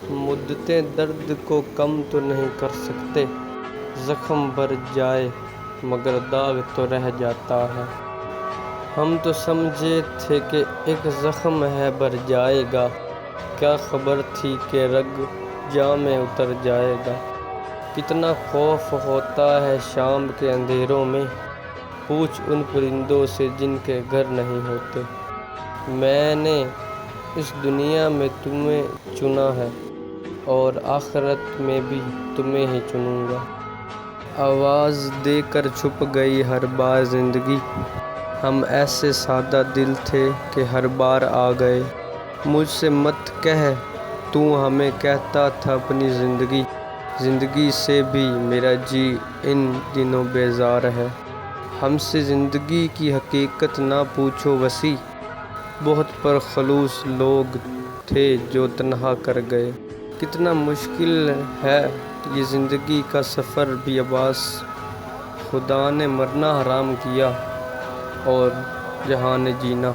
مدتیں درد کو کم تو نہیں کر سکتے، زخم بھر جائے مگر داغ تو رہ جاتا ہے۔ ہم تو سمجھے تھے کہ ایک زخم ہے بھر جائے گا، کیا خبر تھی کہ رگ جاں میں اتر جائے گا۔ کتنا خوف ہوتا ہے شام کے اندھیروں میں، پوچھ ان پرندوں سے جن کے گھر نہیں ہوتے۔ میں نے اس دنیا میں تمہیں چنا ہے اور آخرت میں بھی تمہیں ہی چنوں گا۔ آواز دے کر چھپ گئی ہر بار زندگی، ہم ایسے سادہ دل تھے کہ ہر بار آ گئے۔ مجھ سے مت کہہ تو ہمیں کہتا تھا اپنی زندگی، زندگی سے بھی میرا جی ان دنوں بیزار ہے۔ ہم سے زندگی کی حقیقت نہ پوچھو وسیع، بہت پرخلوص لوگ تھے جو تنہا کر گئے۔ کتنا مشکل ہے یہ زندگی کا سفر بھی عباس، خدا نے مرنا حرام کیا اور جہاں نے جینا۔